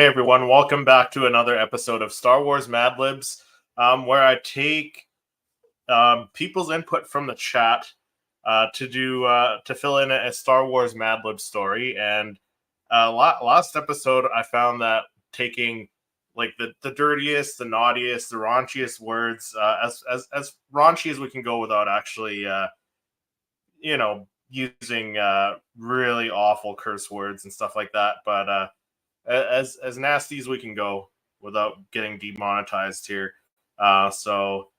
Hey everyone, welcome back to another episode of Star Wars Mad Libs, where I take people's input from the chat to fill in a Star Wars Mad Lib story. And last episode, I found that taking like the dirtiest, the naughtiest, the raunchiest words, as raunchy as we can go without actually, using really awful curse words and stuff like that, but. As nasty as we can go without getting demonetized here. So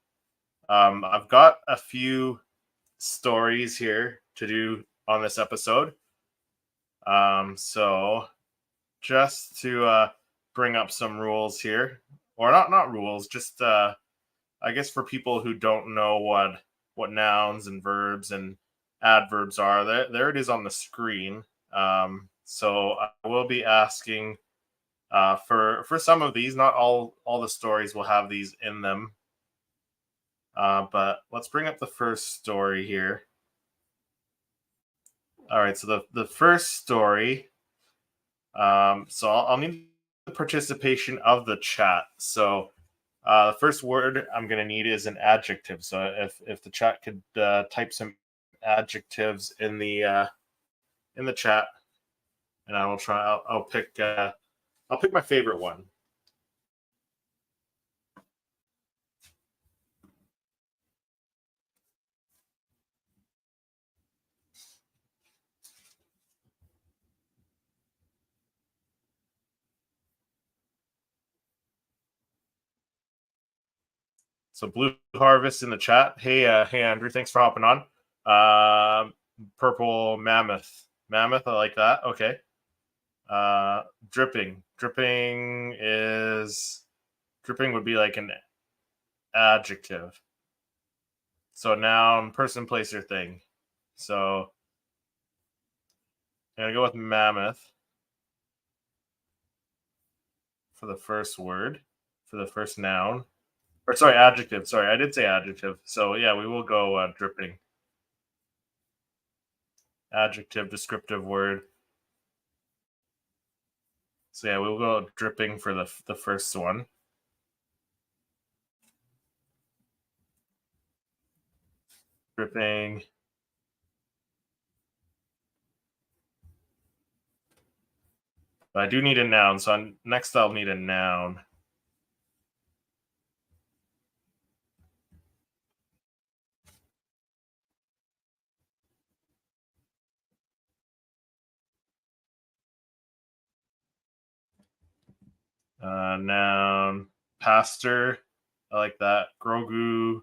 I've got a few stories here to do on this episode. So just to bring up some rules here, or not rules, just I guess for people who don't know what nouns and verbs and adverbs are, there it is on the screen. So I will be asking for some of these. Not all the stories will have these in them, but let's bring up the first story here. All right, so the first story. So I'll need the participation of the chat. So the first word I'm going to need is an adjective. So if the chat could type some adjectives in the chat, and I will try. I'll pick my favorite one. So Blue Harvest in the chat. Hey Andrew, thanks for hopping on. Purple Mammoth. Mammoth, I like that. Okay. Dripping. Dripping would be like an adjective. So noun, person, place, or thing. So I'm gonna go with mammoth for the first word, for the first noun. Or sorry, adjective. Sorry, I did say adjective. So yeah, we will go dripping. Adjective, descriptive word. So yeah, we'll go dripping for the first one. Dripping. But I do need a noun, so next I'll need a noun. Noun. Pastor. I like that. Grogu.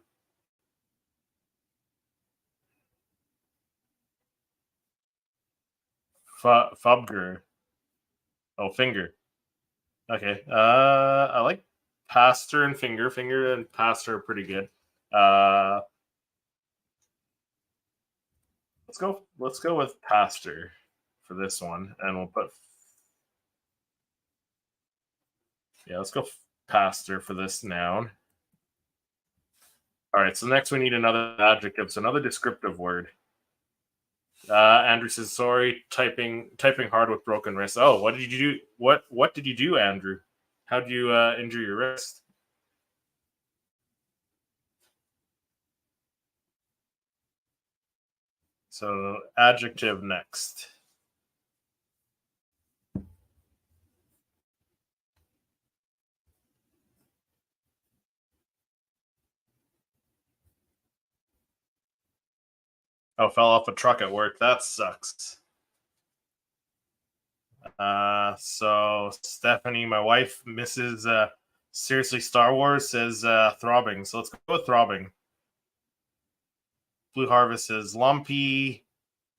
Fubger. Oh, finger. Okay. I like pastor and finger. Finger and pastor are pretty good. Let's go with pastor for this one, and we'll put let's go pastor for this noun. All right, so next we need another adjective, so another descriptive word. Andrew says, "Sorry, typing hard with broken wrist." Oh, what did you do? What did you do, Andrew? How did you injure your wrist? So adjective next. Oh, fell off a truck at work. That sucks. So Stephanie, my wife, Mrs. Seriously Star Wars, says throbbing. So let's go with throbbing. Blue Harvest says lumpy,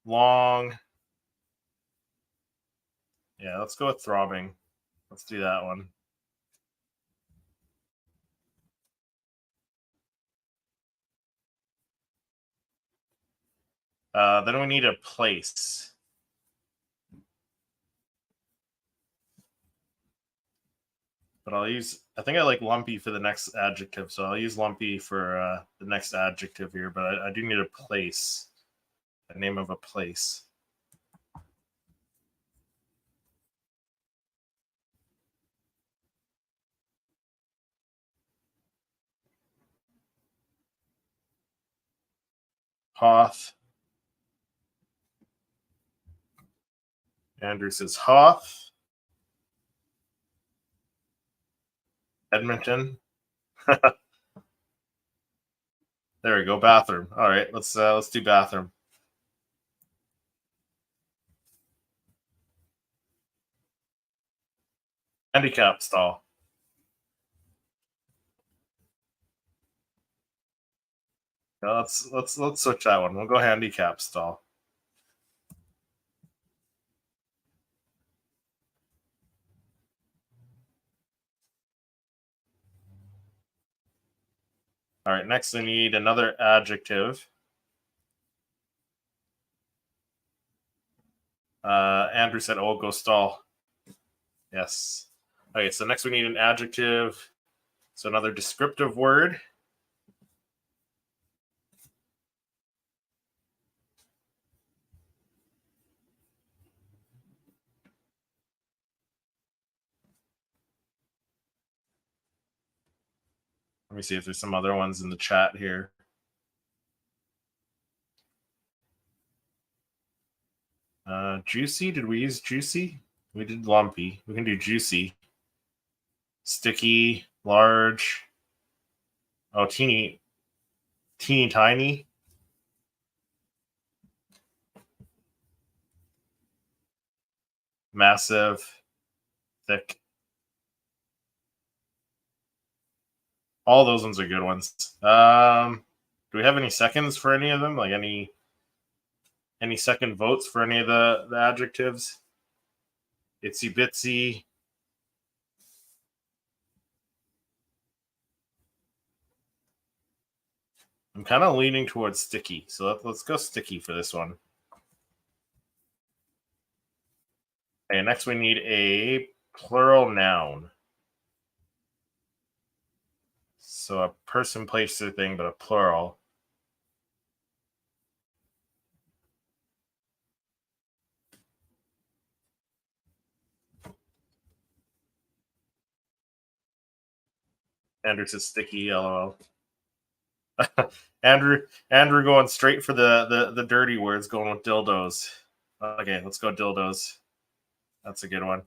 long. Yeah, let's go with throbbing. Let's do that one. Then we need a place. But I think I like lumpy for the next adjective. So I'll use lumpy for the next adjective here. But I do need a place, the name of a place. Hoth. Andrew says Hoth. Edmonton. There we go. Bathroom. All right, let's do bathroom. Handicap stall. Yeah, let's switch that one. We'll go handicap stall. All right, next we need another adjective. Andrew said, "Oh, go stall." Yes. Okay, so next we need an adjective. So another descriptive word. Let me see if there's some other ones in the chat here. Juicy. Did we use juicy? We did lumpy. We can do juicy. Sticky, large. Oh, teeny tiny. Massive, thick. All those ones are good ones. Do we have any seconds for any of them? Like any second votes for any of the adjectives? Itsy bitsy. I'm kind of leaning towards sticky, so let's go sticky for this one. Okay, next we need a plural noun. So a person, place, or thing, but a plural. Andrew says sticky, lol. Andrew going straight for the dirty words, going with dildos. Okay, let's go dildos. That's a good one.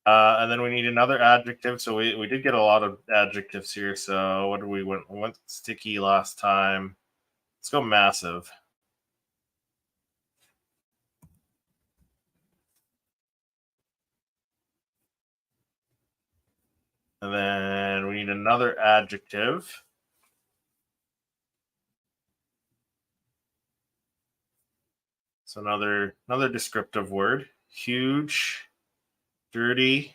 And then we need another adjective. So we did get a lot of adjectives here. So what did we went? We went sticky last time. Let's go massive. And then we need another adjective. So another descriptive word. Huge, dirty.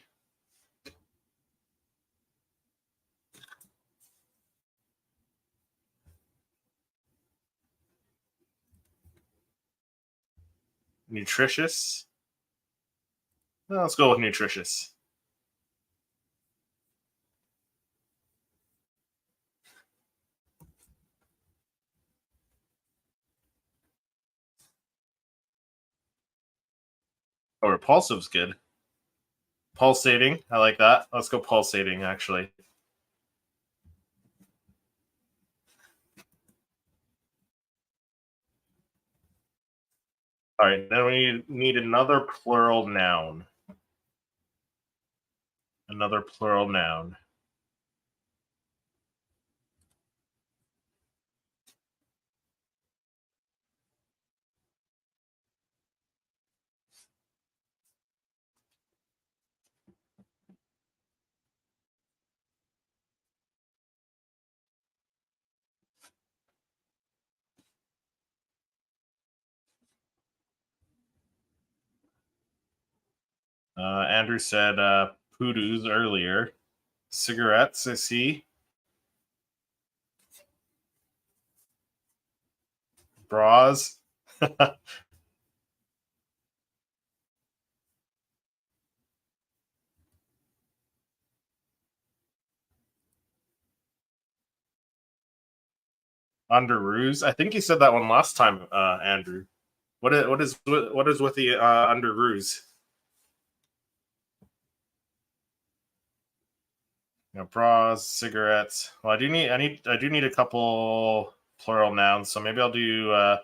Nutritious. Well, let's go with nutritious. Oh, repulsive's good. Pulsating. I like that. Let's go pulsating, actually. All right, then we need another plural noun. Another plural noun. Andrew said poodoos earlier. Cigarettes, I see. Bras. Underoos. I think you said that one last time, Andrew. What is with the underoos? Bras, cigarettes. Well, I do need a couple plural nouns, so maybe I'll do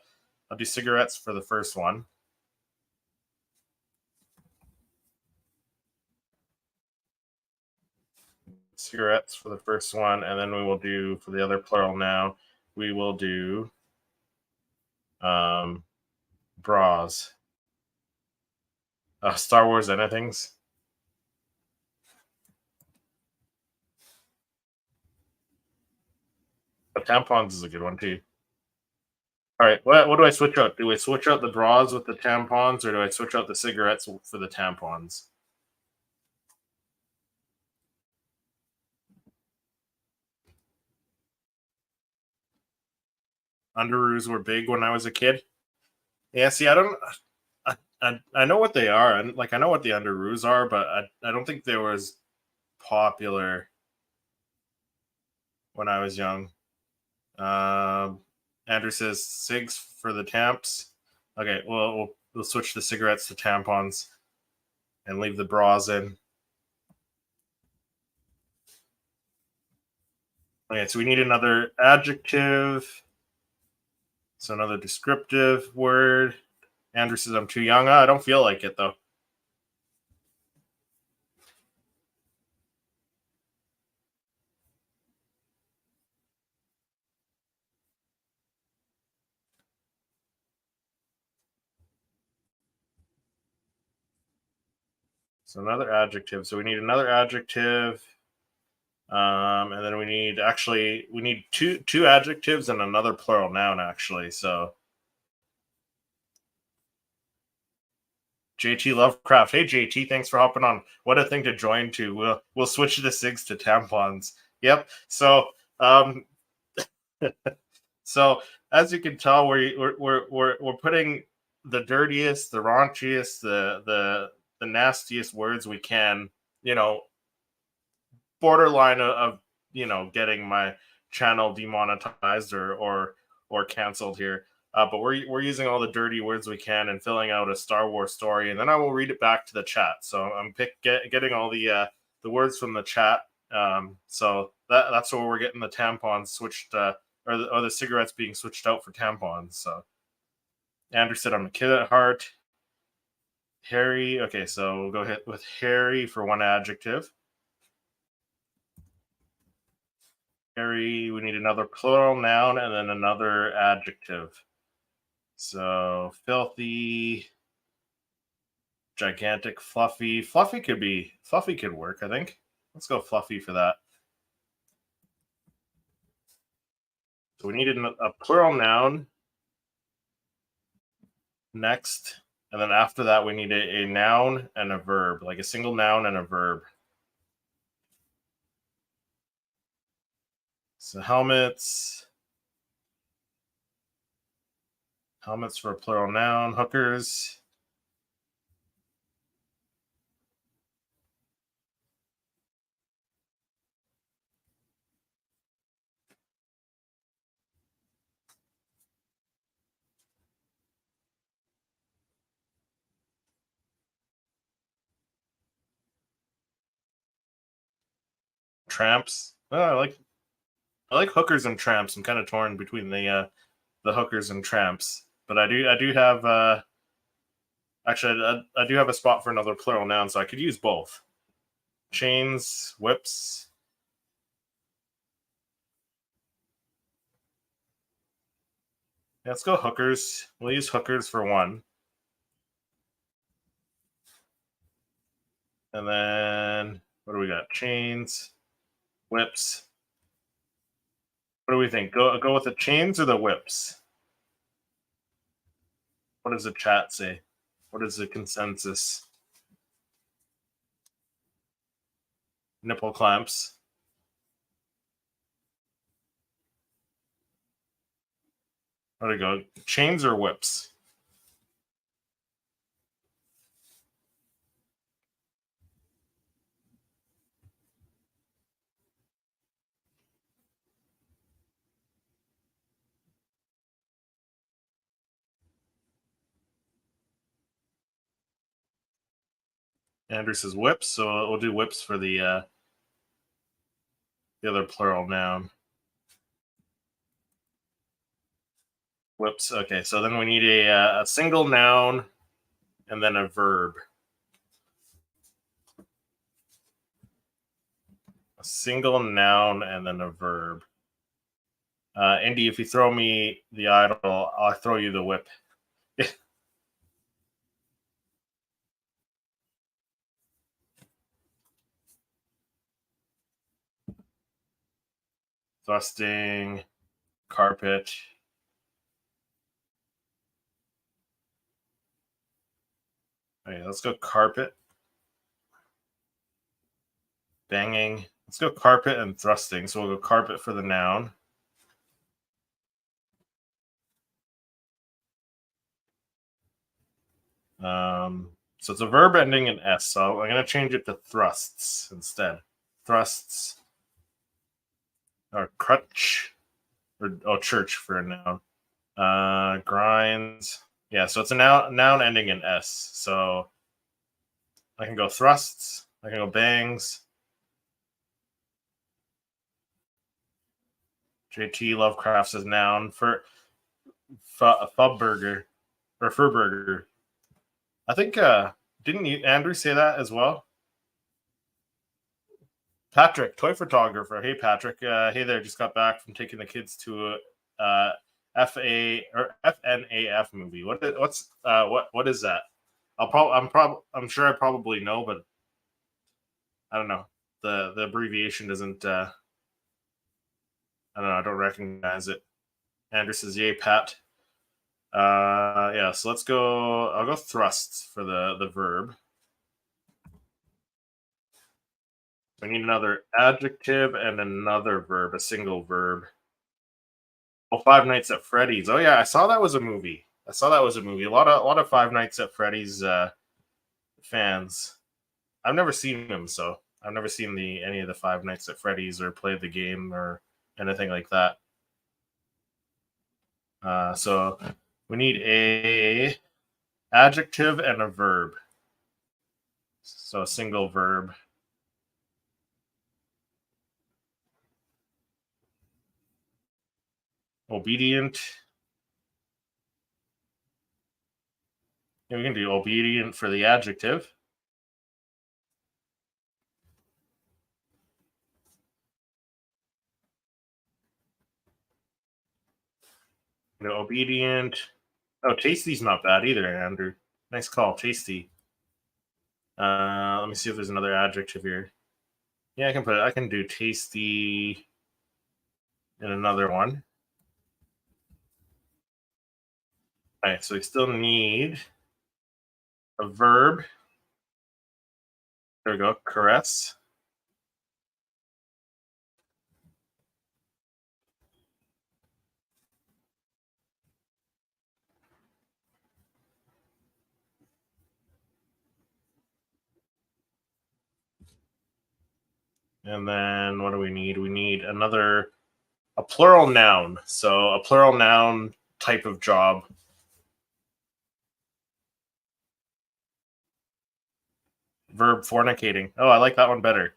cigarettes for the first one. Cigarettes for the first one, and then we will do for the other plural noun. We will do um, bras. Star Wars anythings. But tampons is a good one too. All right, what do I switch out? Do I switch out the bras with the tampons, or do I switch out the cigarettes for the tampons? Underoos were big when I was a kid. Yeah, see, I don't. I know what they are, and like I know what the underoos are, but I don't think they were as popular when I was young. Um, Andrew says cigs for the tamps. Okay, well we'll switch the cigarettes to tampons and leave the bras in. Okay, so we need another adjective. So another descriptive word. Andrew says I'm too young. I don't feel like it though. So another adjective. So we need another adjective. And then we need two adjectives and another plural noun actually. So JT Lovecraft. Hey JT, thanks for hopping on. What a thing to join to. We'll switch the cigs to tampons. Yep. Um so as you can tell, we're putting the dirtiest, the raunchiest, the nastiest words we can, you know, borderline of getting my channel demonetized or canceled here. But we're using all the dirty words we can and filling out a Star Wars story, and then I will read it back to the chat. So I'm getting all the words from the chat. So that's where we're getting the tampons switched, or the cigarettes being switched out for tampons. So Andrew said I'm a kid at heart. Harry. Okay, so we'll go ahead with Harry for one adjective. Hairy, we need another plural noun and then another adjective. So filthy, gigantic, fluffy. Fluffy could work, I think. Let's go fluffy for that. So we needed a plural noun next. And then after that, we need a noun and a verb, like a single noun and a verb. So helmets for a plural noun, hookers. Tramps. Oh, I like hookers and tramps. I'm kind of torn between the hookers and tramps, but I do have actually I do have a spot for another plural noun, so I could use both. Chains, whips. Yeah, let's go hookers. We'll use hookers for one, and then what do we got? Chains, whips. What do we think? Go with the chains or the whips? What does the chat say? What is the consensus? Nipple clamps. Where do we go? Chains or whips? Andrew says whips, so we'll do whips for the the other plural noun. Whoops. Okay, so then we need a single noun and then a verb. A single noun and then a verb. Indy, if you throw me the idol, I'll throw you the whip. Thrusting, carpet. Okay, let's go carpet. Banging. Let's go carpet and thrusting. So we'll go carpet for the noun. So it's a verb ending in S. So I'm going to change it to thrusts instead. Thrusts. Or crutch. Or church for a noun. Grinds. Yeah, so it's a noun ending in S. So I can go thrusts. I can go bangs. JT Lovecraft says noun for fub burger or fur burger. I think didn't you Andrew say that as well? Patrick, toy photographer. Hey Patrick. Hey there. Just got back from taking the kids to a FNAF movie. What is that? I'm sure I probably know, but I don't know. The abbreviation doesn't. I don't know. I don't recognize it. Andrew says, "Yay, Pat." Yeah. So let's go. I'll go thrusts for the verb. We need another adjective and another verb, a single verb. Oh, Five Nights at Freddy's. Oh yeah, I saw that was a movie. A lot of Five Nights at Freddy's fans. I've never seen them, so I've never seen any of the Five Nights at Freddy's or played the game or anything like that. So we need a adjective and a verb. So a single verb. Obedient. Yeah, we can do obedient for the adjective. Obedient. Oh, tasty's not bad either, Andrew. Nice call, tasty. Let me see if there's another adjective here. Yeah, I can do tasty in another one. All right, so we still need a verb. There we go, caress. And then what do we need? We need a plural noun. So a plural noun type of job. Verb fornicating. Oh, I like that one better.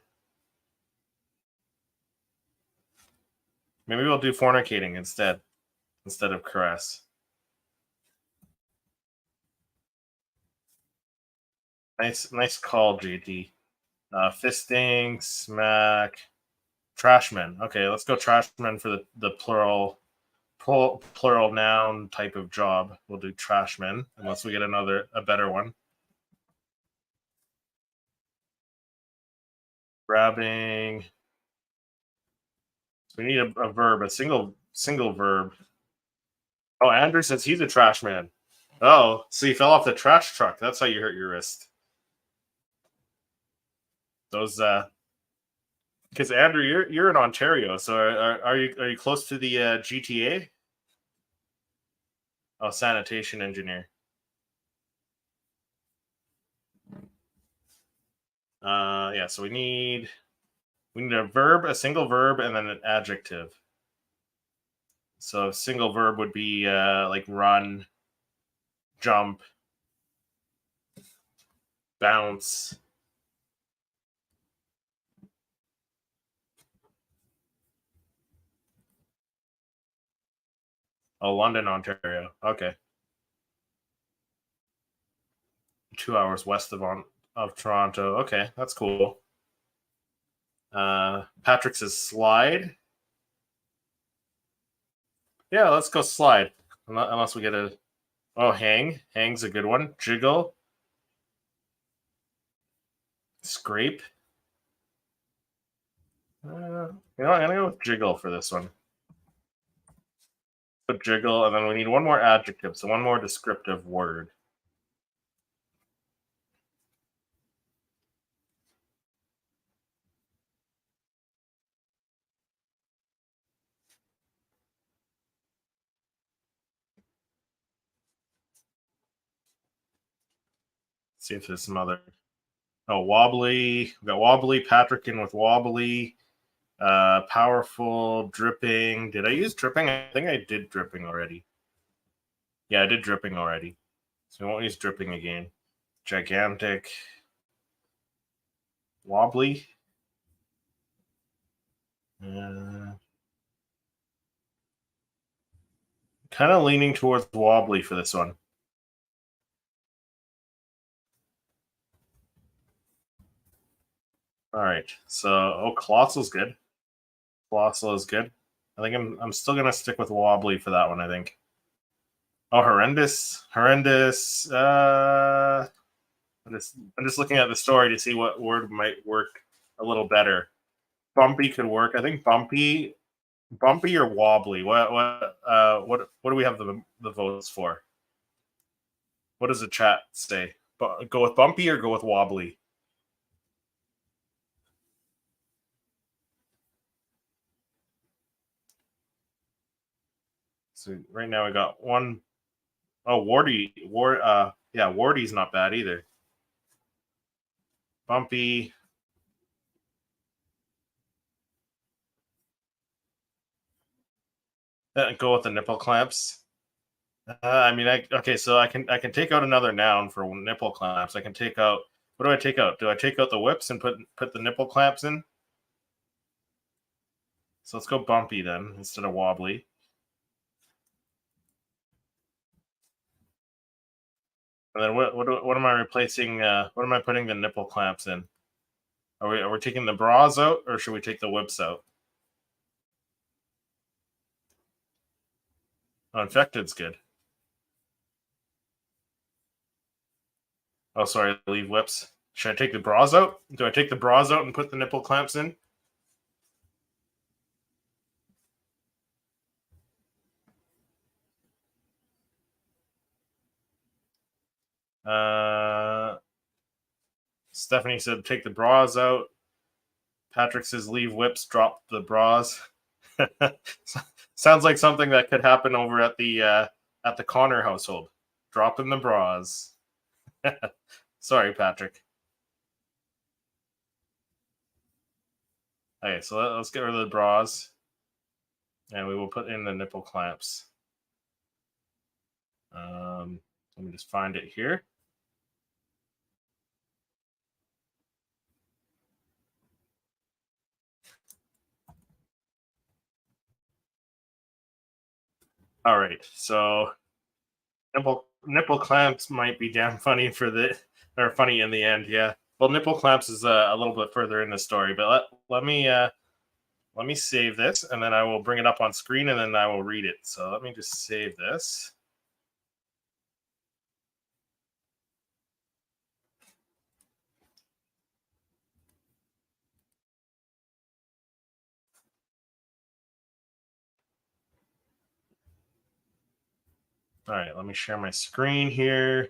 Maybe we'll do fornicating instead of caress. Nice call, JT. Fisting, smack, trashman. Okay, let's go trashman for the plural noun type of job. We'll do trashman unless we get a better one. Grabbing. We need a verb, a single verb. Oh, Andrew says he's a trash man. Oh, so you fell off the trash truck. That's how you hurt your wrist. Those because Andrew, you're in Ontario, so are you close to the GTA? Oh, sanitation engineer. Yeah. So we need a verb, a single verb, and then an adjective. So a single verb would be like run, jump, bounce. Oh, London, Ontario. Okay. 2 hours west of Toronto. Okay, that's cool. Patrick's is slide. Yeah, let's go slide. Unless we get a hang. Hang's a good one. Jiggle. Scrape. I'm gonna go with jiggle for this one. Put jiggle, and then we need one more adjective, so one more descriptive word. See if there's some other. Oh, wobbly. We got wobbly. Patrick in with wobbly. Powerful. Dripping. Did I use dripping? I think I did dripping already. Yeah, I did dripping already. So we won't use dripping again. Gigantic. Wobbly. Kind of leaning towards wobbly for this one. All right. So, colossal's good. Colossal is good. I think I'm still gonna stick with wobbly for that one. I think. Oh, horrendous, horrendous. I'm just looking at the story to see what word might work a little better. Bumpy could work. I think bumpy or wobbly. What do we have the votes for? What does the chat say? Go with bumpy or go with wobbly? So right now we got one. Oh, Wardy. Yeah, Wardy's not bad either. Bumpy. Go with the nipple clamps. I mean, okay, so I can take out another noun for nipple clamps. I can take out. What do I take out? Do I take out the whips and put the nipple clamps in? So let's go bumpy then instead of wobbly. And then what am I replacing? What am I putting the nipple clamps in? Are we taking the bras out or should we take the whips out? Oh, infected's good. Oh, sorry, leave whips. Should I take the bras out? Do I take the bras out and put the nipple clamps in? Stephanie said take the bras out. Patrick says leave whips, drop the bras. Sounds like something that could happen over at the Connor household. Dropping the bras. Sorry, Patrick. Okay, so let's get rid of the bras, and we will put in the nipple clamps. Let me just find it here. All right, so nipple clamps might be damn funny or funny in the end. Yeah. Well, nipple clamps is a little bit further in the story, but let me save this, and then I will bring it up on screen, and then I will read it. So let me just save this. All right, let me share my screen here.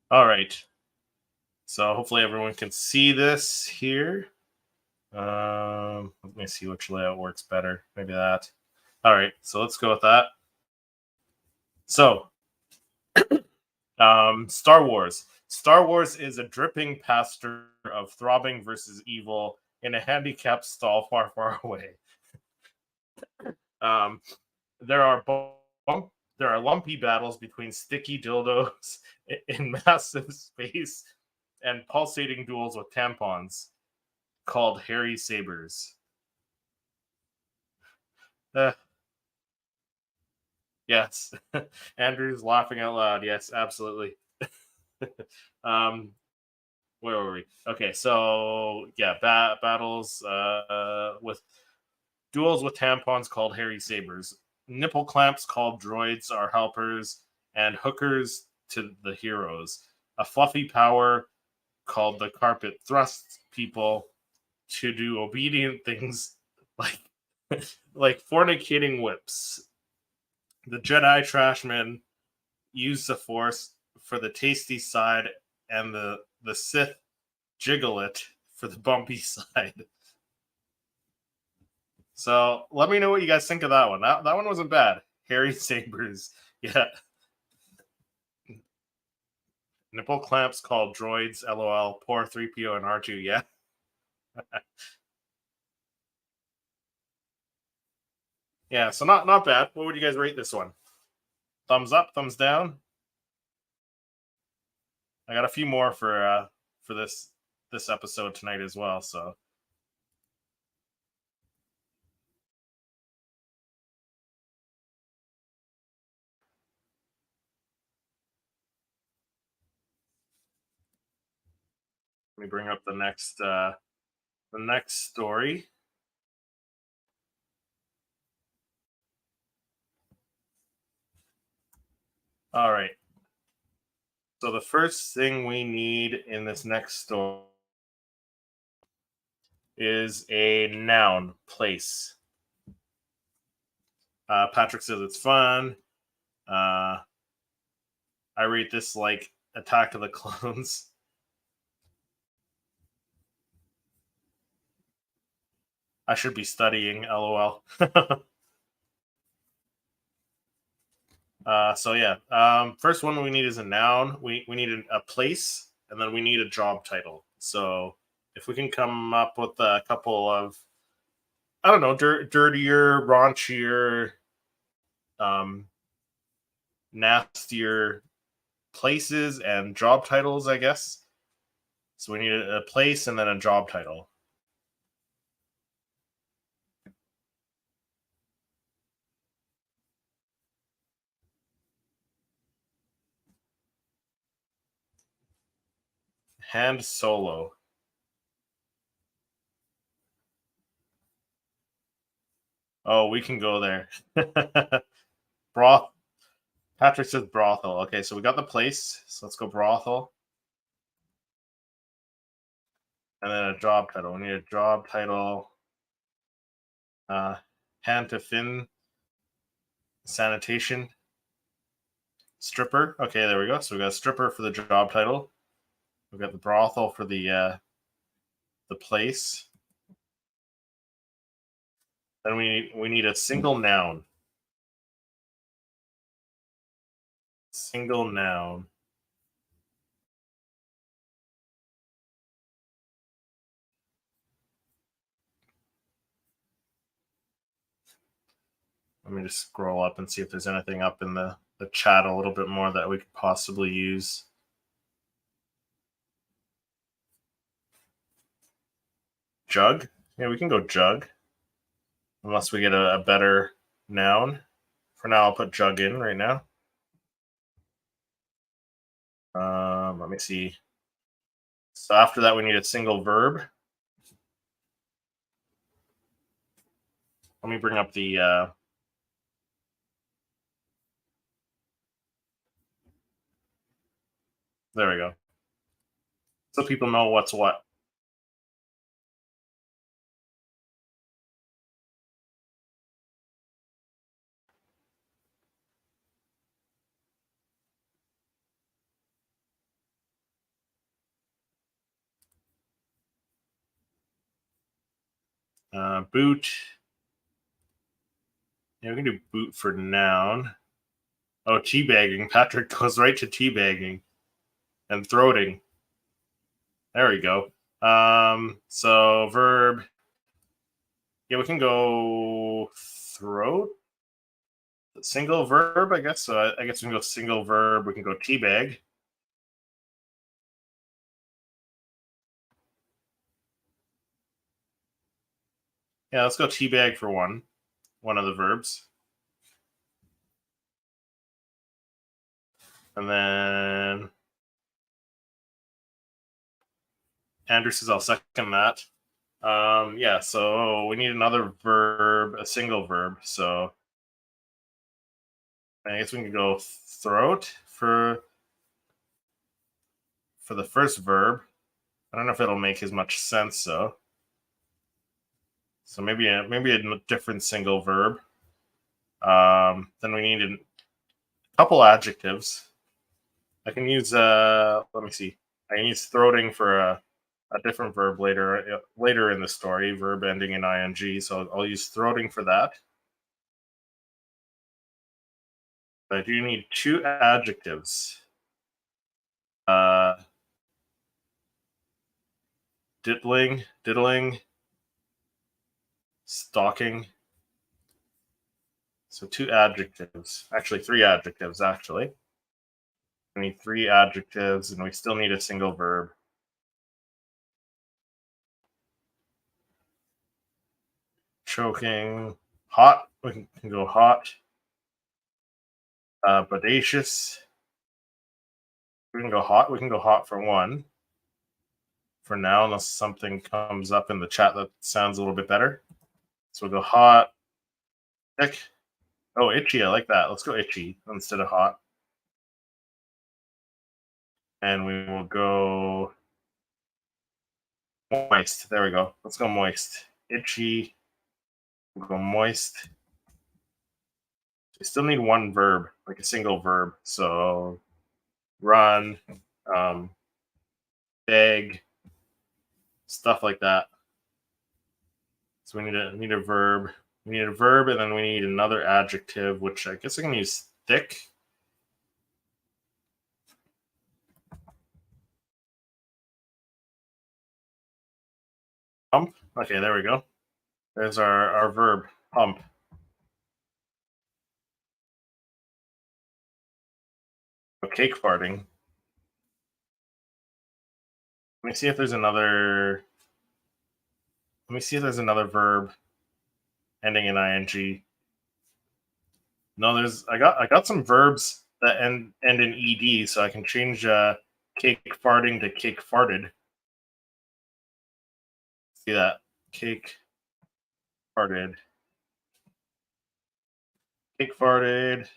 All right. So hopefully everyone can see this here. Let me see which layout works better. Maybe that. All right, so let's go with that. So, Star Wars. Star Wars is a dripping pasture of throbbing versus evil in a handicapped stall far, far away. There are there are lumpy battles between sticky dildos in massive space and pulsating duels with tampons called hairy sabers. Uh, yes, Andrew's laughing out loud. Yes, absolutely. um, where were we? Okay, so yeah, battles with duels with tampons called hairy sabers. Nipple clamps called droids are helpers, and hookers to the heroes. A fluffy power called the carpet thrusts people to do obedient things like like fornicating whips. The Jedi Trashmen use the Force for the tasty side, and the Sith jiggle it for the bumpy side. So let me know what you guys think of that one. That one wasn't bad. Harry Sabers, yeah. Nipple clamps called droids. LOL. Poor 3PO and R2. Yeah. Yeah. So not bad. What would you guys rate this one? Thumbs up, thumbs down. I got a few more for this episode tonight as well. So let me bring up the next story. All right. So the first thing we need in this next story is a noun, place. Patrick says it's fun. Uh, I rate this like Attack of the Clones. I should be studying, lol. So yeah, first one we need is a noun. We need a place, and then we need a job title. So if we can come up with a couple of, I don't know, dirtier, raunchier, um, nastier places and job titles, I guess. So we need a place and then a job title. Hand Solo. Oh, we can go there. Broth. Patrick says brothel. Okay, so we got the place. So let's go brothel. And then a job title. We need a job title. Uh, hand to fin sanitation stripper. Okay, there we go. So we got a stripper for the job title. We've got the brothel for the place. Then we need a single noun. Single noun. Let me just scroll up and see if there's anything up in the chat a little bit more that we could possibly use. Jug? Yeah, we can go jug. Unless we get a better noun. For now, I'll put jug in right now. Let me see. So after that, we need a single verb. Let me bring up the. There we go. So people know what's what. Boot. Yeah, we can do boot for noun. Oh, teabagging. Patrick goes right to teabagging and throating. There we go. So verb. Yeah, we can go throat. Single verb, I guess. So I guess we can go single verb. We can go teabag. Yeah, let's go teabag for one of the verbs. And then Andrew says I'll second that. Yeah, so we need another verb, a single verb. So I guess we can go throat for the first verb. I don't know if it'll make as much sense though. So maybe a different single verb. Then we need a couple adjectives. I can use let me see. I can use throating for a different verb later in the story, verb ending in ing. So I'll use throating for that. But I do need two adjectives. Diddling, stalking. So two adjectives. Actually, three adjectives, actually. We need three adjectives, and we still need a single verb. Choking, hot. We can go hot. Bodacious. We can go hot. We can go hot for one. For now, unless something comes up in the chat that sounds a little bit better. So we'll go hot. Thick. Oh, itchy. I like that. Let's go itchy instead of hot. And we will go moist. There we go. Let's go moist. Itchy. We'll go moist. We still need one verb, like a single verb. So run, beg, stuff like that. So we need a verb. We need a verb, and then we need another adjective, which I guess I can use thick. Pump. Okay, there we go. There's our verb, pump. Cake farting. Let me see if there's another. Let me see if there's another verb ending in ing. No, there's. I got some verbs that end in ed, so I can change cake farting to cake farted. See that? Cake farted. Cake farted.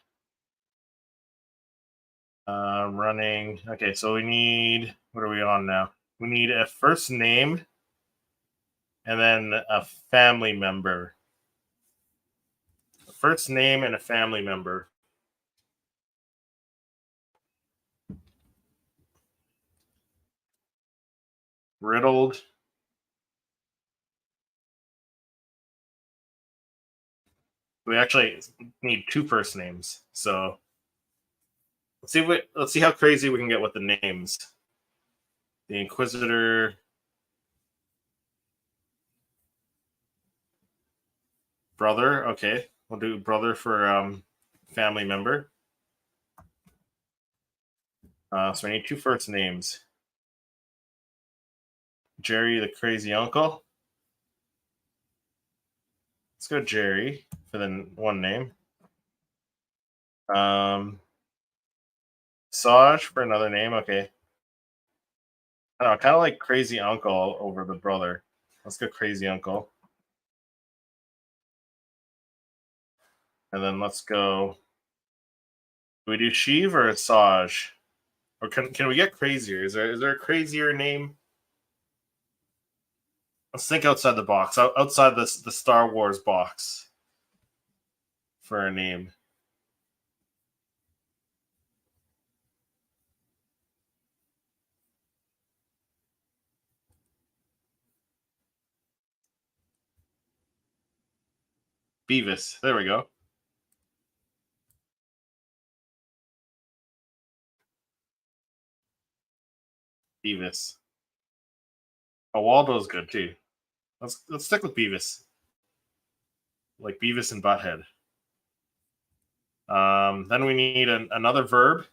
Running. Okay, so we need. What are we on now? We need a first name and then a family member. A first name and a family member. Riddled. We actually need two first names. So let's see how crazy we can get with the names. The Inquisitor. Brother. Okay, we'll do brother for family member. So we need two first names. Jerry the crazy uncle. Let's go Jerry for the one name. Saj for another name. Okay. I don't know, kind of like crazy uncle over the brother. Let's go crazy uncle. And then let's go. Do we do Shiv or Saj? Or can we get crazier? Is there a crazier name? Let's think outside the box, outside the Star Wars box for a name. Beavis. There we go. Beavis. Oh, Waldo's good too. Let's stick with Beavis. Like Beavis and Butthead. Then we need another verb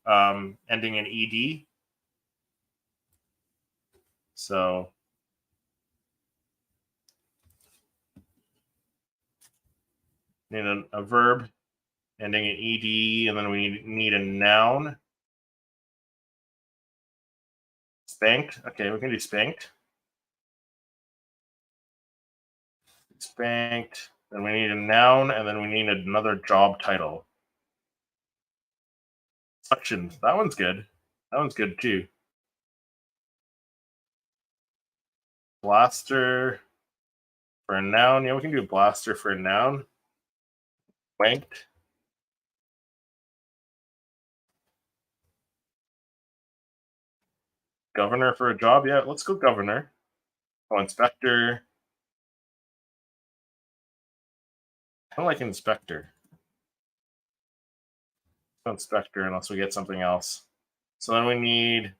ending in ed. So need a verb ending in ed, and then we need a noun. Spanked. Okay, we can do spanked. Spanked. Then we need a noun, and then we need another job title. Suctioned. That one's good. That one's good too. Blaster for a noun. Yeah, we can do blaster for a noun. Wanked. Governor for a job. Yeah, let's go governor. Oh, inspector. I like inspector. Inspector, unless we get something else. So then we need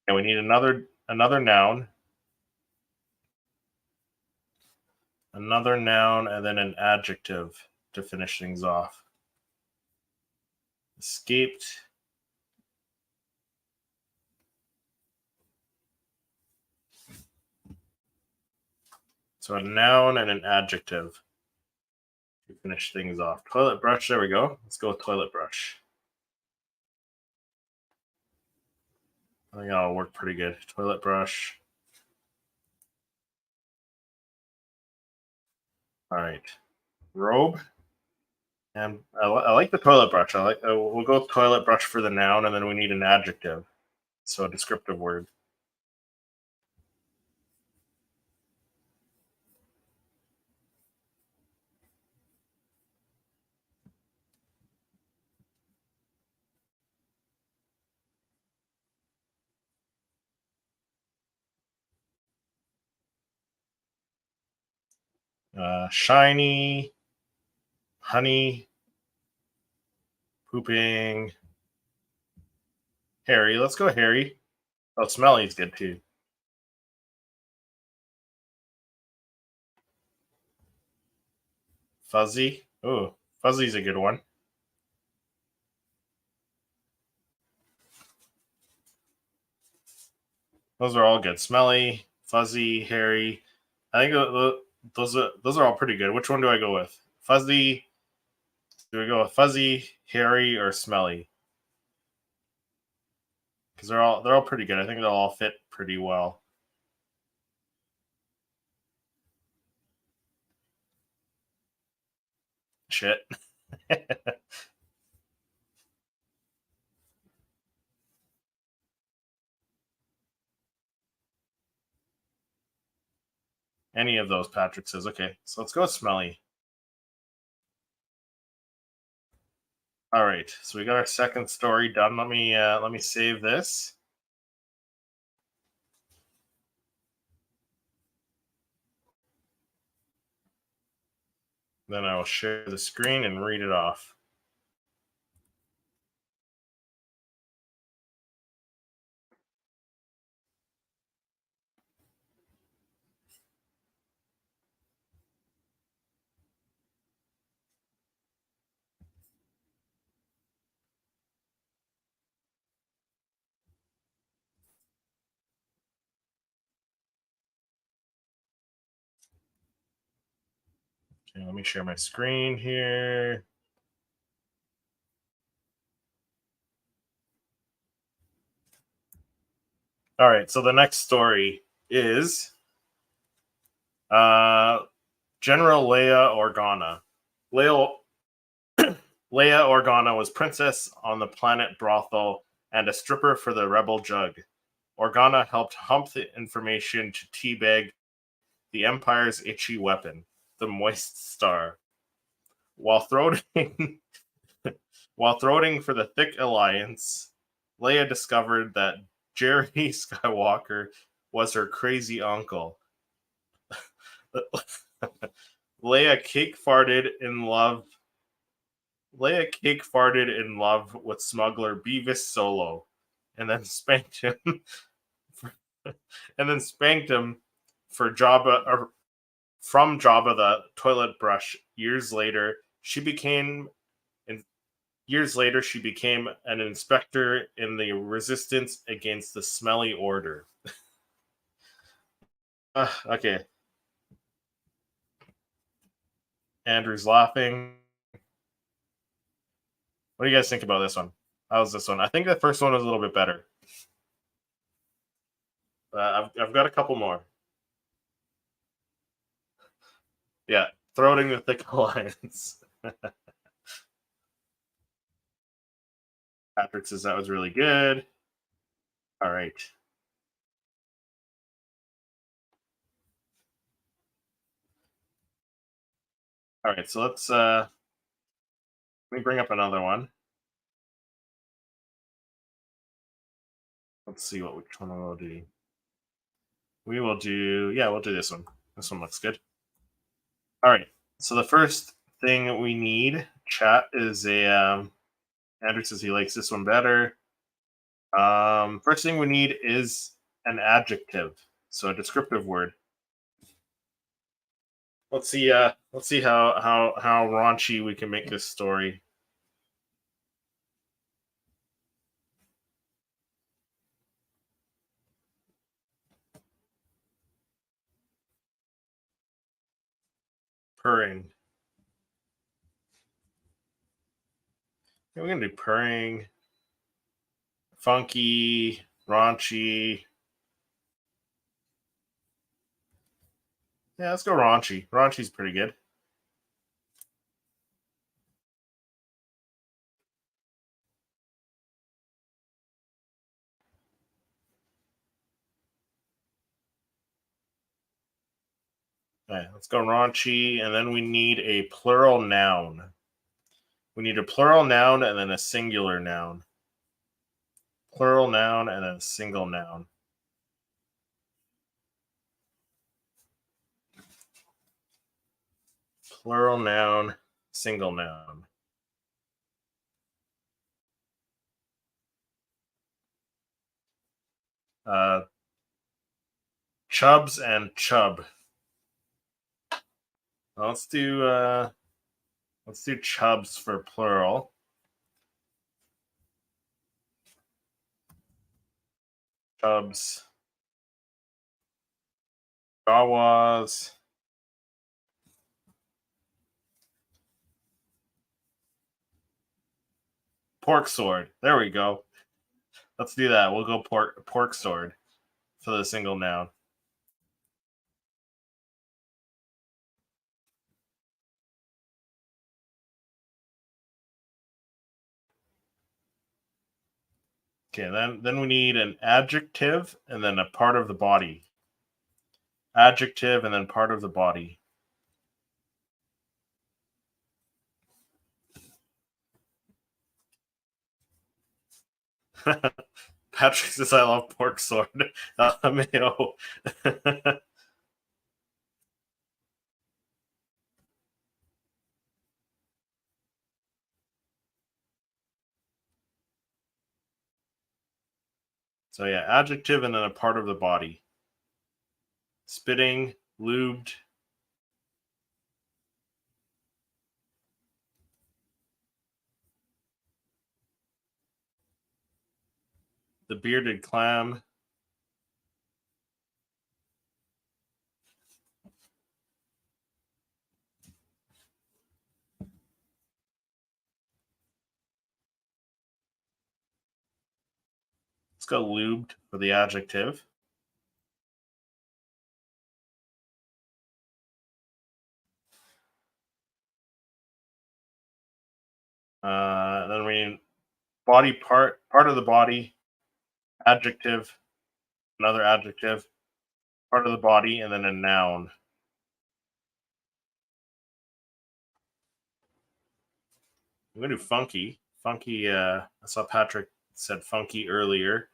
another noun, and then an adjective to finish things off. Escaped. So a noun and an adjective to finish things off. Toilet brush. There we go. Let's go with toilet brush. I think that'll work pretty good. Toilet brush. All right. Robe. And I like the toilet brush. We'll go with toilet brush for the noun, and then we need an adjective. So a descriptive word. Shiny, honey, pooping, hairy. Let's go hairy. Oh, smelly is good too. Fuzzy. Oh, fuzzy's a good one. Those are all good. Smelly, fuzzy, hairy. I think those are all pretty good. Which one do I go with? Fuzzy. Do we go with fuzzy, hairy, or smelly? Because they're all pretty good. I think they'll all fit pretty well. Shit. Any of those, Patrick says. Okay, so let's go with smelly. All right, so we got our second story done. Let me save this. Then I will share the screen and read it off. Okay, let me share my screen here. All right, so the next story is General Leia Organa. Leia Organa was princess on the planet Brothel and a stripper for the rebel Jug. Organa helped hump the information to teabag the Empire's itchy weapon, the Moist Star. While throating while throating for the Thick Alliance, Leia discovered that Jerry Skywalker was her crazy uncle. Leia cake farted in love. Leia cake farted in love with smuggler Beavis Solo, and then spanked him. And then spanked him for Jabba or from Jabba the toilet brush. Years later, she became Years later, she became an inspector in the resistance against the Smelly Order. Okay, Andrew's laughing. What do you guys think about this one? How's this one? I think the first one was a little bit better. I've got a couple more. Yeah, throating the thick alliance. Patrick says that was really good. All right. All right, so let me bring up another one. Let's see which one we'll do. We will do we'll do this one. This one looks good. All right. So the first thing we need, chat, is a Andrew says he likes this one better. First thing we need is an adjective. So a descriptive word. Let's see how raunchy we can make this story. Purring. Yeah, we're gonna do purring, funky, raunchy. Yeah, let's go raunchy. Raunchy's pretty good. Okay, let's go raunchy, and then we need a plural noun. We need a plural noun and then a singular noun. Plural noun and a single noun. Plural noun, single noun. Chubs and chub. Let's do chubs for plural. Chubs. Jawas. Pork sword. There we go. Let's do that. We'll go pork sword for the single noun. Okay, then we need an adjective and then a part of the body. Adjective and then part of the body. Patrick says I love pork sword. Mayo. So yeah, adjective and then a part of the body. Spitting, lubed. The bearded clam. Let's go lubed for the adjective. Then we body part of the body, adjective, another adjective, part of the body, and then a noun. I'm gonna do funky. Funky. I saw Patrick said funky earlier.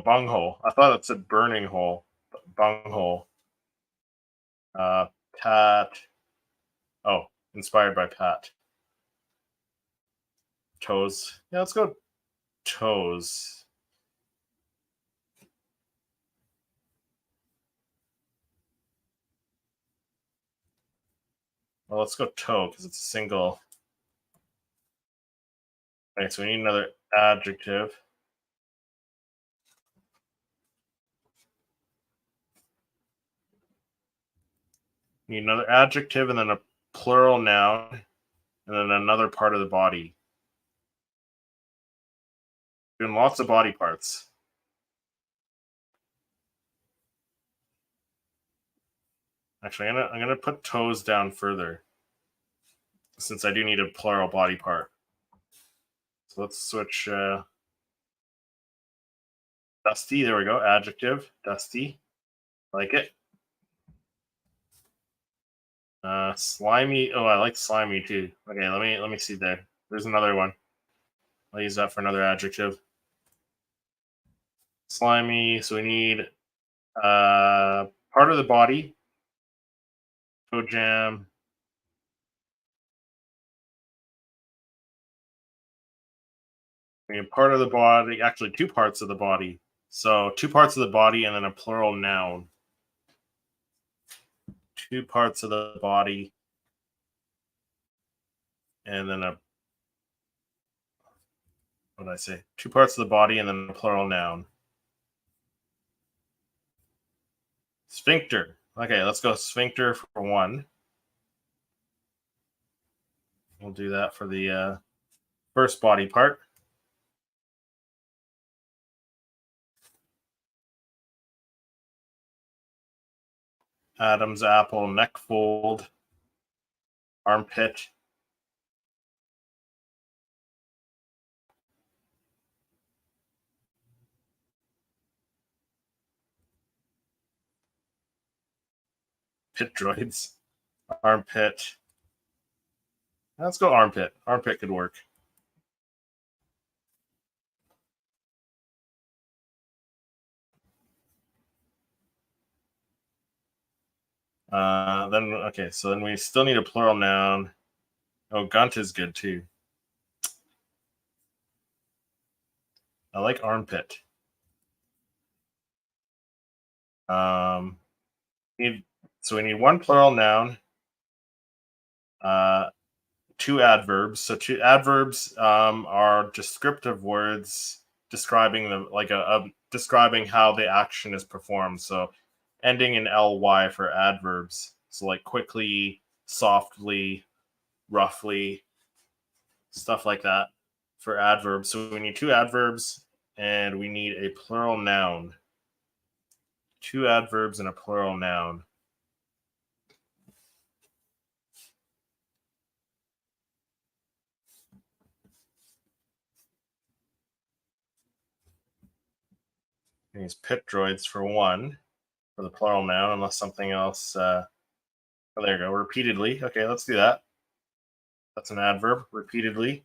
Bunghole. I thought it said burning hole. Bunghole. Pat. Oh, inspired by Pat. Toes. Yeah, let's go toes. Well, let's go toe because it's a single. Okay, so we need another adjective. Need another adjective and then a plural noun and then another part of the body. Doing lots of body parts. Actually, I'm gonna put toes down further since I do need a plural body part. So let's switch dusty. There we go. Adjective dusty. Like it. Slimy. Oh, I like slimy too. Okay, let me see there. There's another one. I'll use that for another adjective. Slimy. So we need part of the body. Toe jam. We need part of the body. Actually, two parts of the body. So two parts of the body and then a plural noun. Two parts of the body and then a what did I say? Two parts of the body and then a plural noun. Sphincter. Okay, let's go sphincter for one. We'll do that for the first body part. Adam's apple, neck fold, armpit. Pit droids. Armpit. Let's go armpit. Armpit could work. Then okay, so then we still need a plural noun. Oh, gunt is good too. I like armpit. Um, so we need one plural noun, uh, two adverbs. So two adverbs are descriptive words describing the describing how the action is performed. So ending in ly for adverbs. So like quickly, softly, roughly, stuff like that for adverbs. So we need two adverbs and we need a plural noun. Two adverbs and a plural noun. We use pit droids for one for the plural noun, unless something else. Oh, there you go. Repeatedly. Okay, let's do that. That's an adverb. Repeatedly.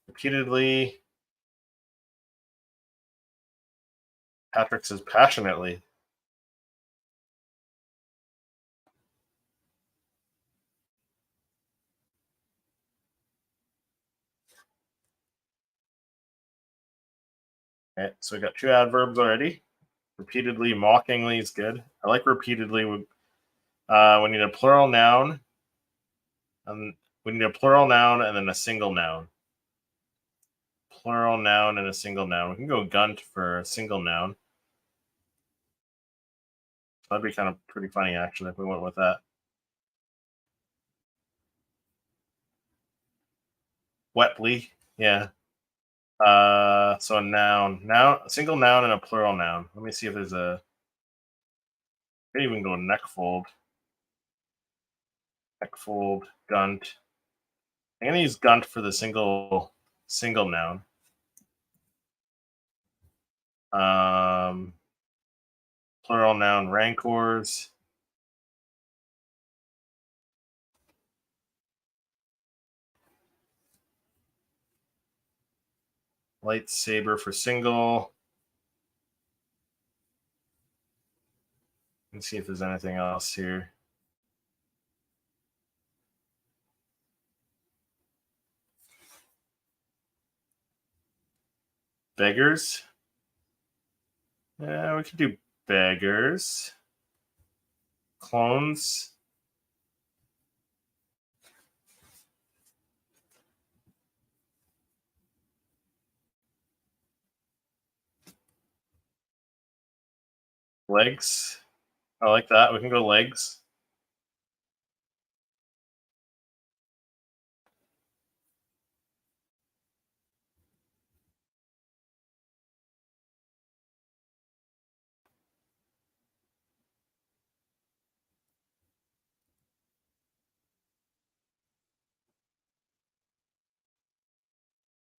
Repeatedly. Patrick says passionately. Okay, so we got two adverbs already. Repeatedly, mockingly is good. I like repeatedly. We need a plural noun. And we need a plural noun and then a single noun. Plural noun and a single noun. We can go gunt for a single noun. That'd be kind of pretty funny, actually, if we went with that. Wetly, yeah. So a noun, a single noun and a plural noun. Let me see if there's a. I could even go neck fold, gunt. I'm gonna use gunt for the single noun. Um, Plural noun, rancors. Lightsaber for single. Let's see if there's anything else here. Beggars. Yeah, we could do beggars. Clones. Legs. I like that. We can go legs.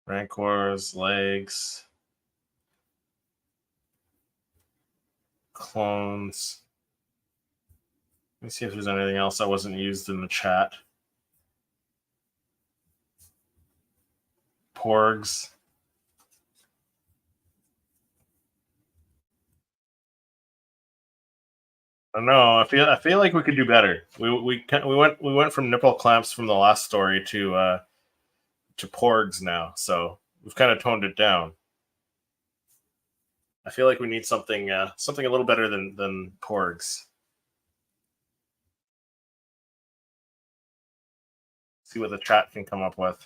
Rancors, legs, clones. Let me see if there's anything else that wasn't used in the chat. Porgs. I don't know. I feel like we could do better. We went from nipple clamps from the last story to porgs now, so we've kind of toned it down. I feel like we need something a little better than porgs. See what the chat can come up with.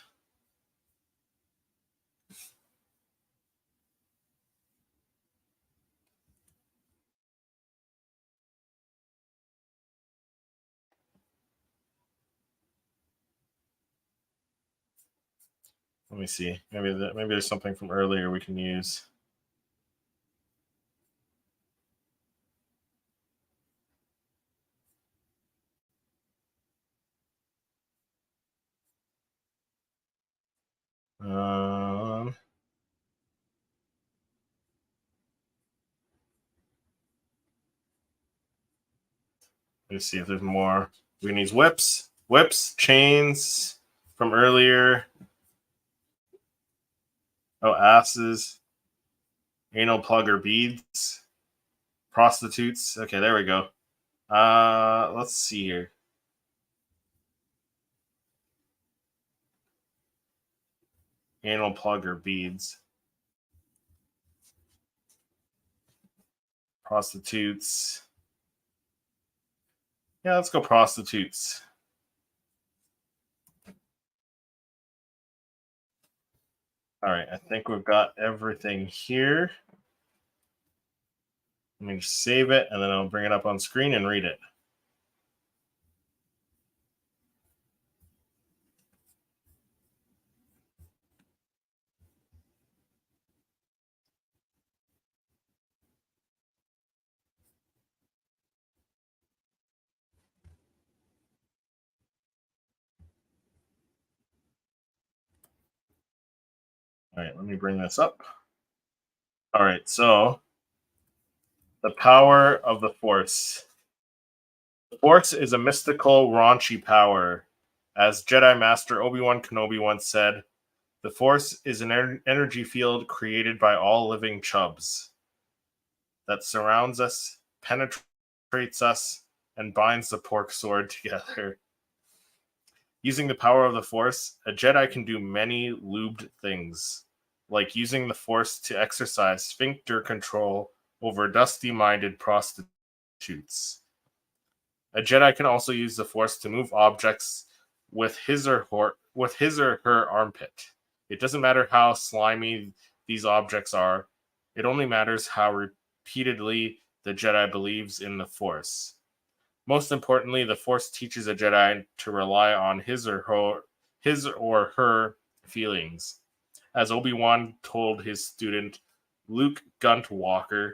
Let me see. Maybe there's something from earlier we can use. Let's see if there's more. We can use whips, chains from earlier. Oh, asses, anal plug or beads, prostitutes. Okay, there we go. Let's see here. Anal plug or beads. Prostitutes. Yeah, let's go prostitutes. All right, I think we've got everything here. Let me just save it, and then I'll bring it up on screen and read it. All right, let me bring this up. All right, so the power of the Force. The Force is a mystical, raunchy power. As Jedi Master Obi-Wan Kenobi once said, the Force is an energy field created by all living chubs that surrounds us, penetrates us, and binds the pork sword together. Using the power of the Force, a Jedi can do many lubed things, like using the Force to exercise sphincter control over dusty-minded prostitutes. A Jedi can also use the Force to move objects with his or her armpit. It doesn't matter how slimy these objects are. It only matters how repeatedly the Jedi believes in the Force. Most importantly, the Force teaches a Jedi to rely on his or her feelings. As Obi-Wan told his student Luke Guntwalker,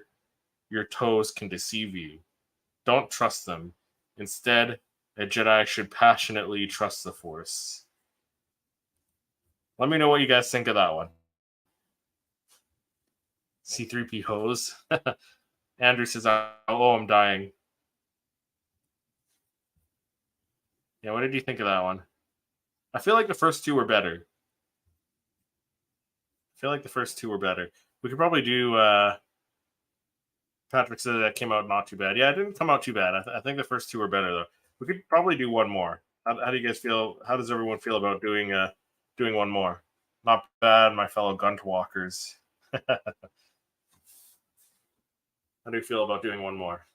your toes can deceive you. Don't trust them. Instead, a Jedi should passionately trust the Force. Let me know what you guys think of that one. C3P hose. Andrew says, oh, I'm dying. Yeah, what did you think of that one? I feel like the first two were better. We could probably do. Patrick said that came out not too bad. Yeah, it didn't come out too bad. I think the first two were better though. We could probably do one more. How do you guys feel? How does everyone feel about doing one more? Not bad, my fellow gunt walkers. How do you feel about doing one more?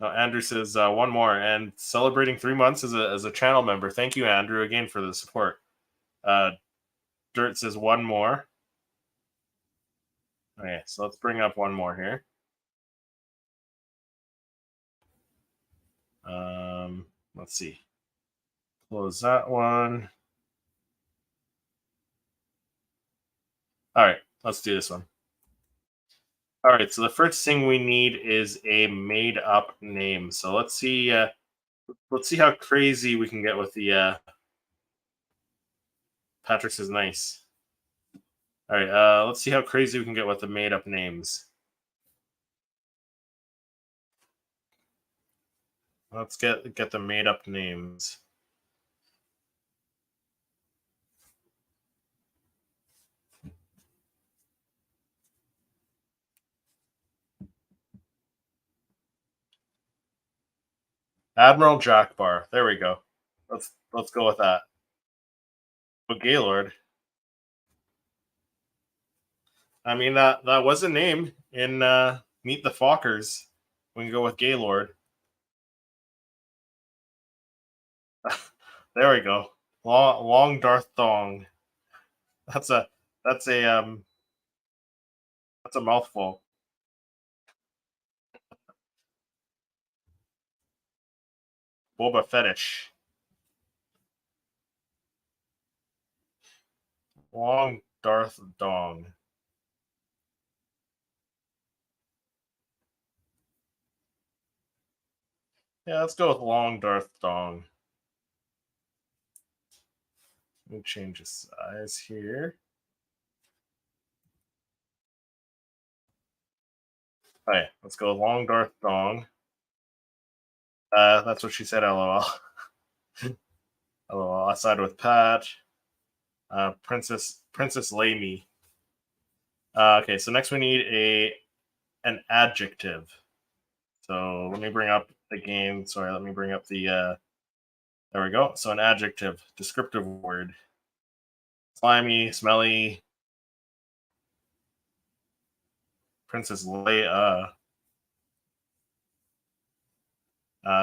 Oh, Andrew says one more and celebrating 3 months as a channel member. Thank you, Andrew, again for the support. Uh, Dirt says one more. Okay, so let's bring up one more here. Let's see. Close that one. All right, let's do this one. All right, so the first thing we need is a made-up name. So let's see. Let's see how crazy we can get with the. Patrick says nice. All right, let's see how crazy we can get with the made-up names. Let's get the made-up names. Admiral Jackbar. There we go. Let's go with that. But Gaylord. I mean that was a name in Meet the Fockers. We can go with Gaylord. There we go. Long Darth Thong. That's a that's a um that's a mouthful. Boba Fetish. Long Darth Dong. Yeah, let's go with Long Darth Dong. Let me change the size here. Okay, let's go with Long Darth Dong. That's what she said. LOL. LOL. I sided with Pat. Princess Lamy. Okay, so next we need an adjective. So let me bring up the game. Sorry, let me bring up the. There we go. So an adjective, descriptive word. Slimy, smelly. Princess Leia.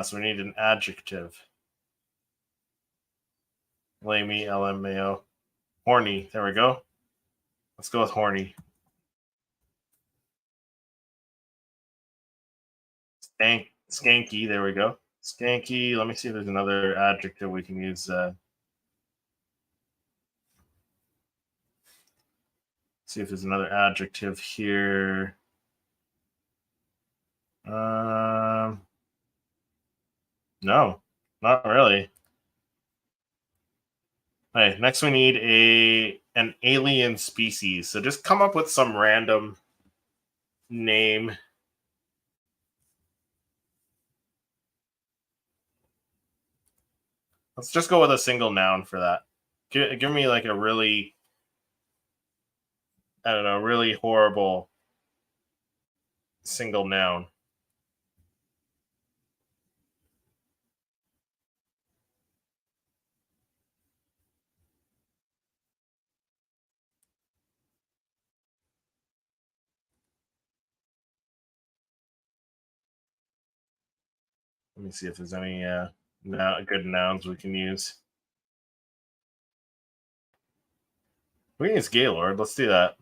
So we need an adjective. Lamy, LMAO. Horny. There we go. Let's go with horny. Skanky. There we go. Skanky. Let me see if there's another adjective we can use. See if there's another adjective here. No, not really. Okay, next we need an alien species. So just come up with some random name. Let's just go with a single noun for that. Give me like a really, I don't know, really horrible single noun. Let me see if there's any good nouns we can use. We can use Gaylord. Let's do that.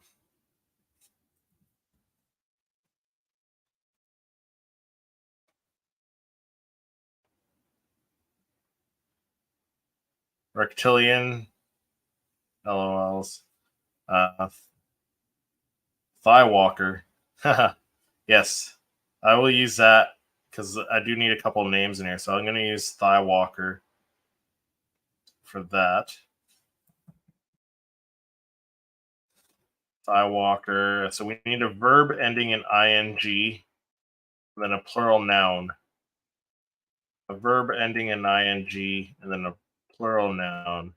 Reptilian. LOLs. Thigh Walker. Yes, I will use that because I do need a couple names in here. So I'm going to use Thigh Walker for that. Thigh Walker. So we need a verb ending in ing, then a plural noun. A verb ending in ing, and then a plural noun.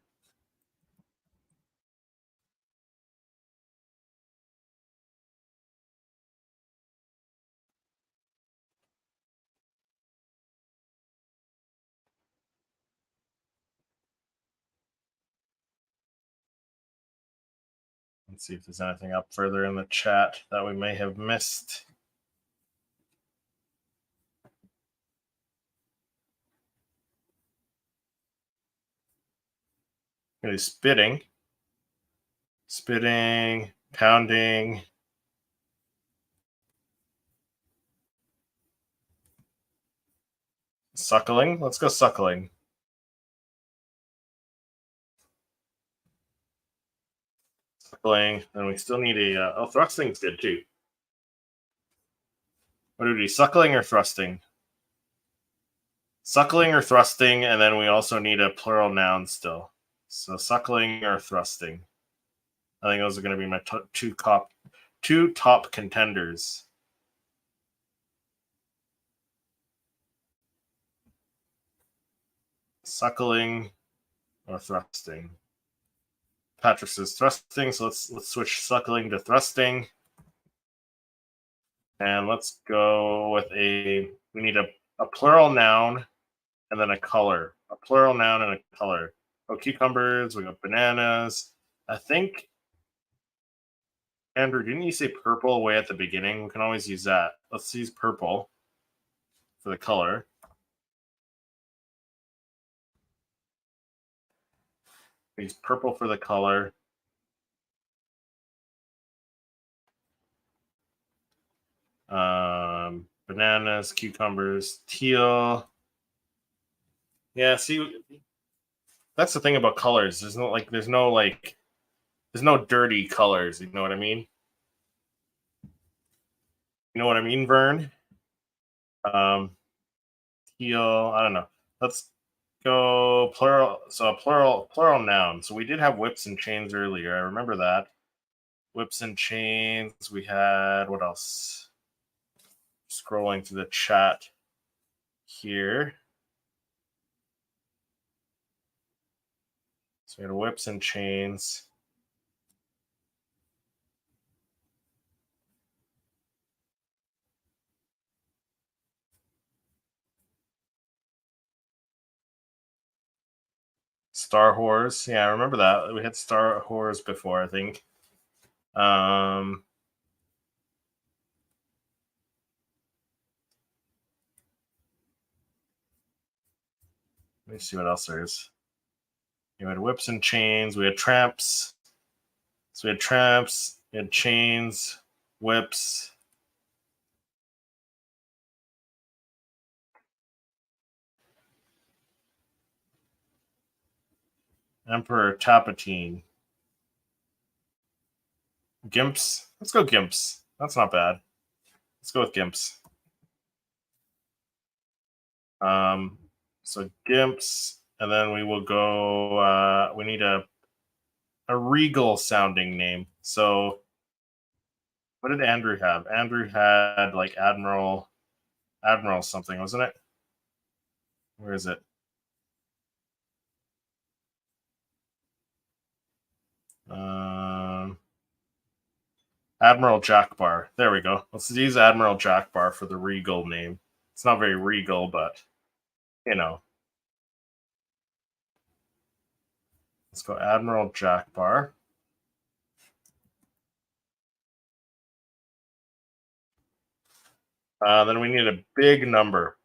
Let's see if there's anything up further in the chat that we may have missed. Really spitting, pounding. Suckling. Let's go suckling. Suckling. And we still need a. Oh, thrusting's good too. What do we do? Suckling or thrusting? Suckling or thrusting, and then we also need a plural noun still. So suckling or thrusting. I think those are going to be my two top contenders. Suckling or thrusting. Patrick says thrusting, so let's switch suckling to thrusting. And let's go with we need a plural noun and then a color. A plural noun and a color. Oh, cucumbers, we got bananas. I think, Andrew, didn't you say purple way at the beginning? We can always use that. Let's use purple for the color. Use purple for the color. Bananas, cucumbers, teal. Yeah, see, that's the thing about colors. There's no dirty colors. You know what I mean? You know what I mean, Vern? Teal. I don't know. Let's go plural. So a plural noun. So we did have whips and chains earlier. I remember that. Whips and chains. We had what else? Scrolling through the chat here. So we had whips and chains. Star Whores. Yeah, I remember that. We had Star Whores before, I think. Let me see what else there is. We had whips and chains. We had tramps. So we had tramps. We had chains, whips. Emperor Tapatine. Gimps. Let's go Gimps. That's not bad. Let's go with Gimps. So Gimps, and then we will go. We need a regal sounding name. So what did Andrew have? Andrew had like Admiral something, wasn't it? Where is it? Admiral Jackbar. There we go. Let's use Admiral Jackbar for the regal name. It's not very regal, but you know. Let's go Admiral Jackbar. Then we need a big number.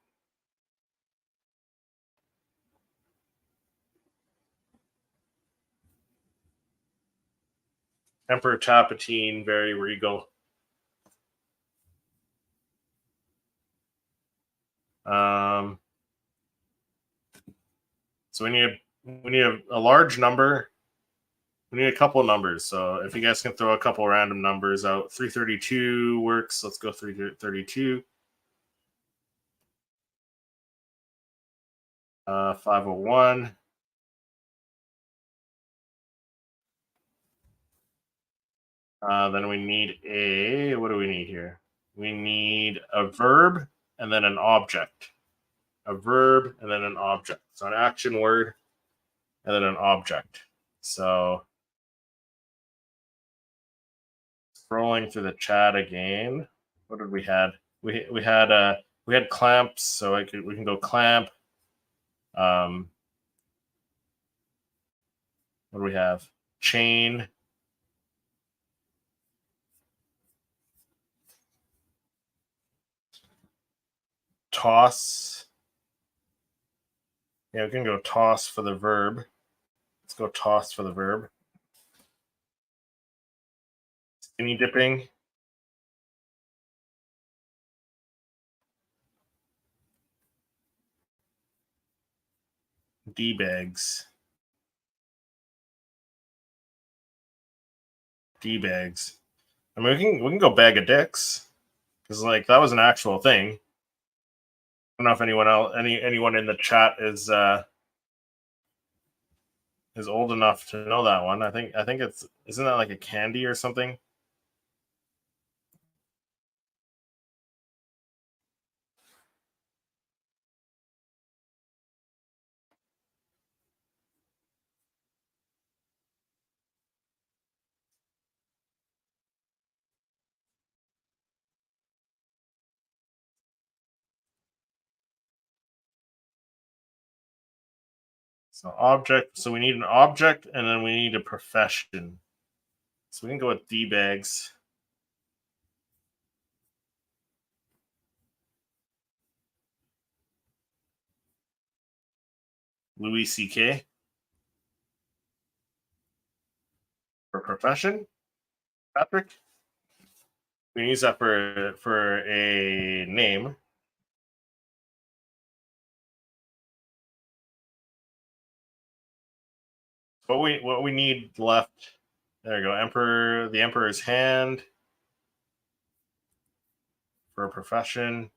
Emperor Tapatine, very regal. So we need a large number. We need a couple of numbers. So if you guys can throw a couple random numbers out, 332 works. Let's go 332. 501. Then we need what do we need here? We need a verb and then an object. A verb and then an object. So an action word and then an object. So scrolling through the chat again. What did we had? We had clamps, so we can go clamp. What do we have? Chain. Toss. Yeah, we can go toss for the verb. Let's go toss for the verb. Skinny dipping. D-bags. D-bags. I mean, we can go bag of dicks because like that was an actual thing. I don't know if anyone in the chat is old enough to know that one. I think it's isn't that like a candy or something? So object. So we need an object, and then we need a profession. So we can go with D-bags. Louis C.K. for profession. Patrick. We can use that for a name. What we need left. There you go. Emperor. The Emperor's hand for a profession.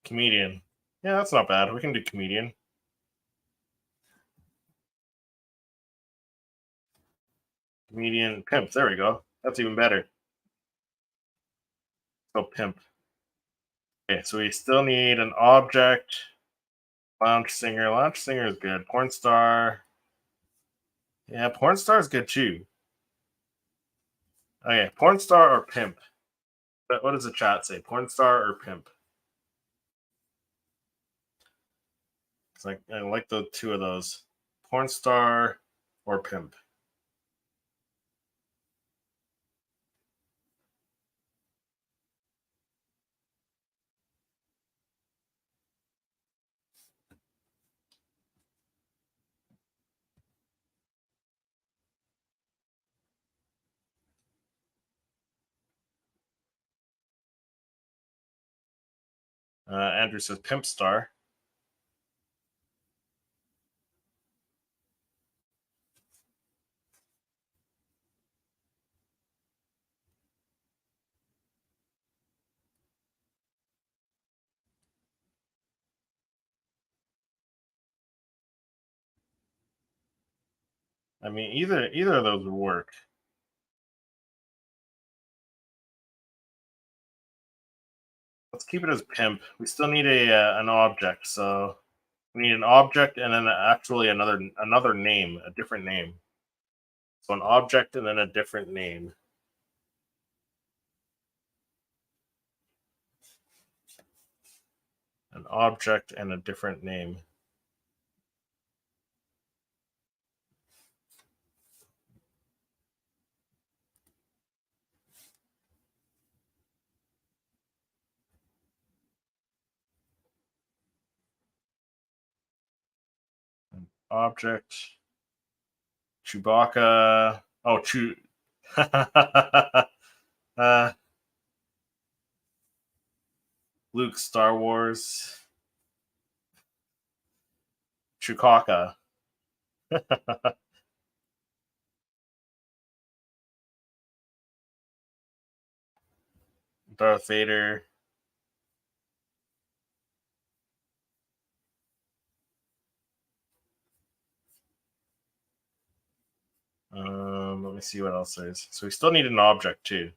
Comedian. Yeah, that's not bad. We can do comedian. Comedian pimp. There we go. That's even better. So pimp. Okay, so we still need an object. Lounge singer. Lounge singer is good. Porn star. Yeah, porn star is good too. Okay, porn star or pimp? What does the chat say? Porn star or pimp? It's like I like the two of those. Porn star or pimp. Andrew says pimp star. I mean, either of those would work. Let's keep it as pimp. We still need an object, so we need an object and then actually another name, a different name. So an object and then a different name. An object and a different name. An object. Chewbacca. Oh, Chew. uh, Luke Star Wars. Chewbacca. Darth Vader. Let me see what else there is. So we still need an object too.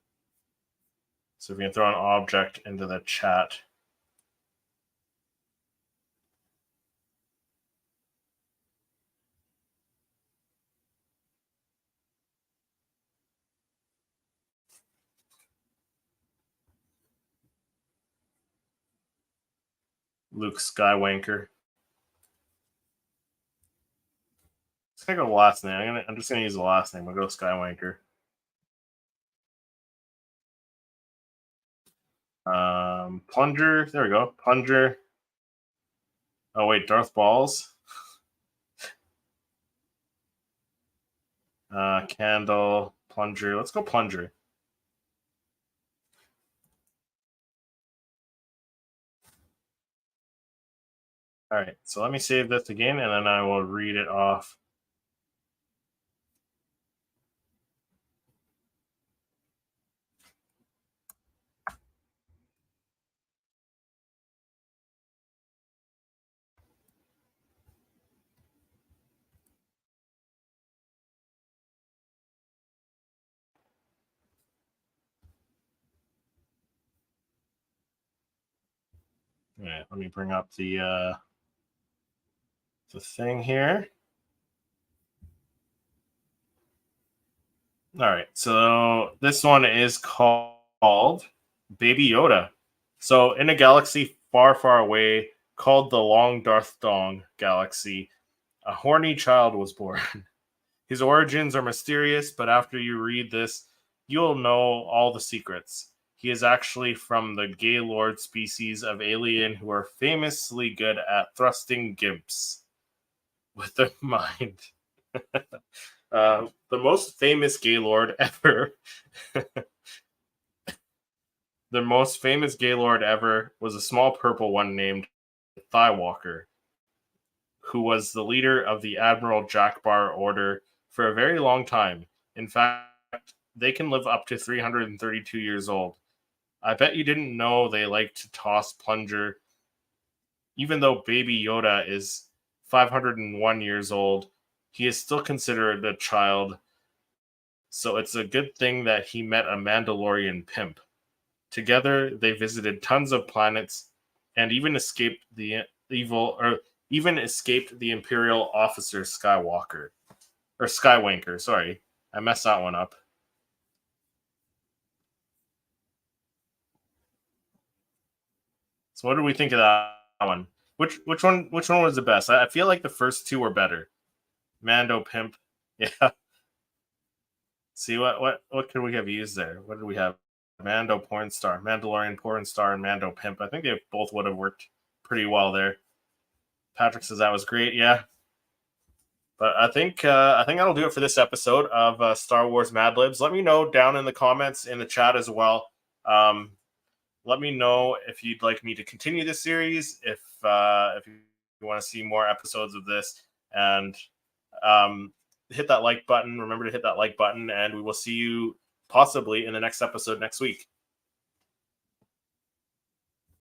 So if we can throw an object into the chat. Luke Skywanker. Let's go last name. I'm just gonna use the last name. We'll go Skywanker. Plunger. There we go. Plunger. Oh wait, Darth Balls. Candle. Plunger. Let's go Plunger. All right, so let me save this again, and then I will read it off. All right, let me bring up the thing here. All right, so this one is called Baby Yoda. So, in a galaxy far, far away called the Long Darth Dong Galaxy, a horny child was born. His origins are mysterious, but after you read this, you'll know all the secrets. He is actually from the Gaylord species of alien who are famously good at thrusting gimps with their mind. The most famous Gaylord ever. The most famous Gaylord ever was a small purple one named Thigh-Walker, who was the leader of the Admiral Jackbar Order for a very long time. In fact, they can live up to 332 years old. I bet you didn't know they like to toss Plunger. Even though Baby Yoda is 501 years old, he is still considered a child, so it's a good thing that he met a Mandalorian pimp. Together, they visited tons of planets and even escaped the Imperial officer Skywalker or Skywanker. Sorry, I messed that one up. So, what do we think of that one? Which one was the best? I feel like the first two were better. Mando pimp, yeah. See what could we have used there? What did we have? Mando porn star, Mandalorian porn star, and Mando pimp. I think they both would have worked pretty well there. Patrick says that was great. Yeah, but I think that'll do it for this episode of Star Wars Mad Libs. Let me know down in the comments in the chat as well. Let me know if you'd like me to continue this series, if you want to see more episodes of this, and hit that like button. Remember to hit that like button, and we will see you possibly in the next episode next week.